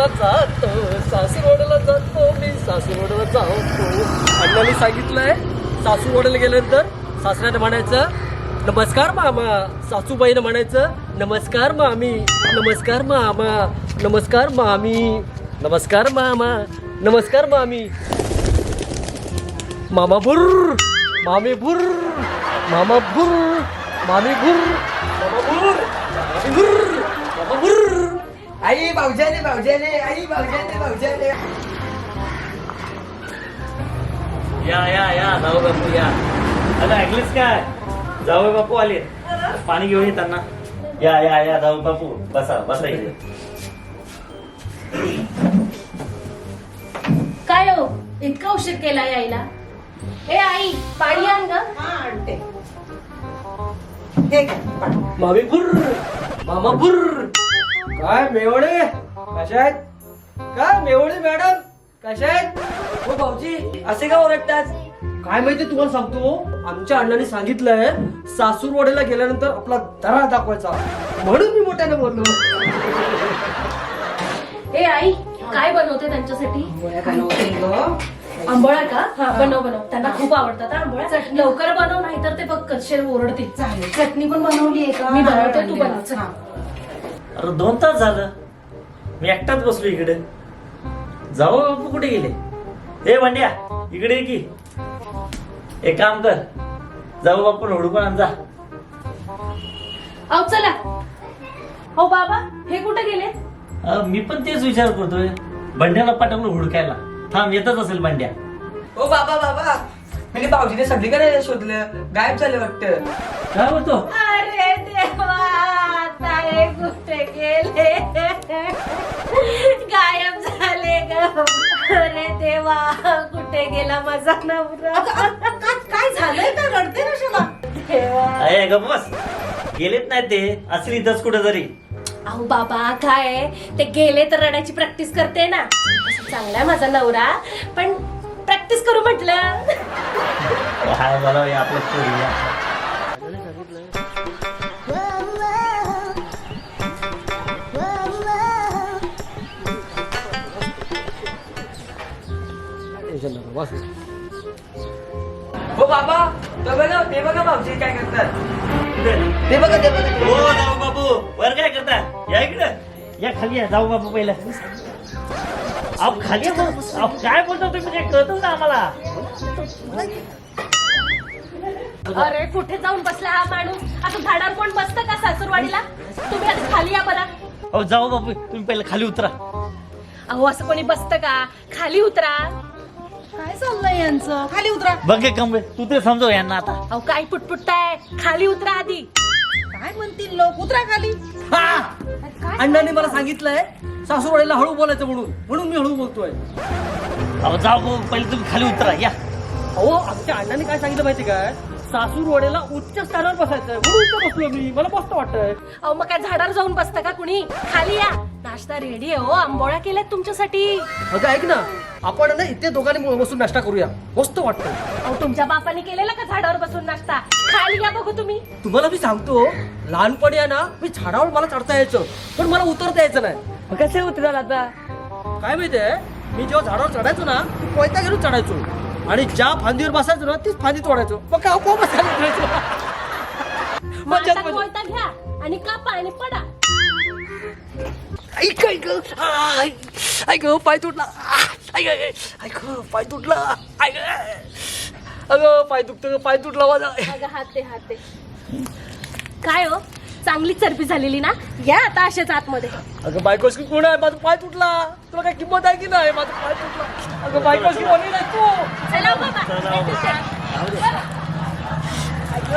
सासूरवाडीला जातो, सासूरवाडीला जातो मी, सासूरवाडीला जातो. अण्णांनी सांगितलंय सासूरवाडीला गेल्यानंतर सासऱ्याने म्हणायचं नमस्कार मामा, सासूबाईनं म्हणायचं नमस्कार मामी, नमस्कार मामा, नमस्कार मामी, नमस्कार मामा, नमस्कार मामी. मामा बुर्र, मामी बुर्र, मामा बुर्र, मामी बुर्र, मामा बुर्र, मामी बुर्र, मामा बुर्र. आई भाऊजाने भाऊजाने, आई भाऊजाने भाऊजाने. या या या जाऊ बापू या. अगं ऐकलीस काय, जाऊ बापू आले, पाणी घेऊन ये त्यांना. या या या जाऊ बापू, बसा बसा इथे. काय हो इतका उशीर केला यायला? ए आई पाणी आण ग. आणते. हे घ्या, पाणी. मामी बुर्र, मामा बुर्र. काय मेवणे कशा आहेत? काय मेवणे मॅडम कशा आहेत? हो भाऊजी असे का ओरडतात? काय माहिती तुम्हाला सांगतो, आमच्या अण्णांनी सांगितलंय सासूरवाडीला गेल्यानंतर आपला दरा दाखवायचा, म्हणून मी मोठ्याने बोललो. ए आई काय बनवते त्यांच्यासाठी? गोळ्या बनवते ग. आंबोळा का? हा बनव बनव, त्यांना खूप आवडतात आंबोळा. लवकर बनव नाही तर ते बघ कशे ओरडतील. चालेल. चटणी पण बनवली आहे का? मी बनवते, तू बनव, चल. हा. अरे 2 तास झालं मी एकटाच बसलो इकडे. जाऊ बापू कुठे गेले? हे भांड्या इकडे ये की. एक काम कर, जाऊ बापू हुडकून आण जा. अहो चला. हो बाबा हे कुठे गेले? मी पण तेच विचार करतोय, भांड्याला पाठवलं हुडकायला. थांब येतच असेल भांड्या. ओ बाबा बाबा, म्हणजे भाऊजीने सगळीकडे शोधलं, गायब झालं वाटतं. काय बोलतो? अरे देवा आता हे कुठे गेले? गायब झाले ग. अरे देवा कुठे गेला माझा नवरा? काय झालंय का? रडते ना देवा. अरे गप्प बस, गेलेत नाही ते, असली इथंच कुठे तरी. अहो बाबा काय ते गेले तर रडायची प्रॅक्टिस करते ना. चांगलाय माझा नवरा, पण प्रॅक्टिस करू म्हटलं. काय मला हे आपलं स्टोरी या. हो बाबा, ते बघा भाऊजी काय करतात. ते बघा ते बघा. हो जाऊ बाबू, वर काय करता? या इकडे या, खाली या. जाऊ बाबू पहिलं. अहो खाली या. अहो काय बोलतो तुम्ही, काय कळतच ना आम्हाला. अरे कुठे जाऊन बसला हा माणूस? असं झाडावर कोण बसतं का सासूरवाडीला? तुम्ही आता खाली या बरा. अहो जाऊ बाबू तुम्ही पहिलं खाली उतरा. अहो असं कोणी बसतं का? खाली उतरा. काय चाललंय यांचं? खाली उतरा. बघ कमवे, तू ते समजव यांना आता. अहो काय पुटपुटताय? खाली उतरा आधी. काय म्हणतील लोक? उतरा खाली. काय? अण्णांनी मला सांगितलंय सासूरवाडीला हळू बोलायचं, म्हणून मी हळू बोलतोय. अहो जाऊ बाबू पहिले तुम्ही खाली उतरा या. अहो आमच्या अण्णांनी काय सांगितलं माहिती काय, सासूरवाडीला उच्च स्थानावर बसायचंय, म्हणून इथं बसलो मी. मला मस्त वाटतंय. अहो मग काय झाडावर जाऊन बसतं का कुणी? खाली या. नाश्ता रेडी आहे हो, आंबोळ्या केल्यात तुमच्यासाठी. अगं ऐक ना, आपण ना इथे दोघांनी बसून नाश्ता करूया, मस्त वाटतंय. अहो तुमच्या बापाने केलेला का झाडावर बसून नाश्ता? खाली या बघू तुम्ही. तुम्हाला मी सांगतो, लहानपणी आहे ना मी झाडावर मला चढता यायचं, पण मला उतरता यायचं नाही. कसे उतराल आता? काय माहितीये, मी जेव्हा झाडावर चढायचो ना, कोयता घेऊन चढायचो आणि ज्या फांदीवर बसायचो ना तीच फांदी तोडायचो. मग काय आपोआप बसायला उतरायचो. मज्जाच आता मजा. कोयता घ्या आणि कापा आणि पडा. ऐक ऐक ऐक पाय तुटला. ऐक पाय तुटला. ऐक अगं पाय दुखतं, पाय तुटला माझा. अगं हाते हाते. काय हो चांगली चरबी झालेली ना? या आता अशाच आतमध्ये. अगं बायकोशी कोण आहे? माझा पाय तुटला. तुला काय किंमत आहे की नाही? माझा पाय तुटला. अगं बायकोशी कोणी नाही तू. चला हो बाबा. चला हो. येते ते. ऐक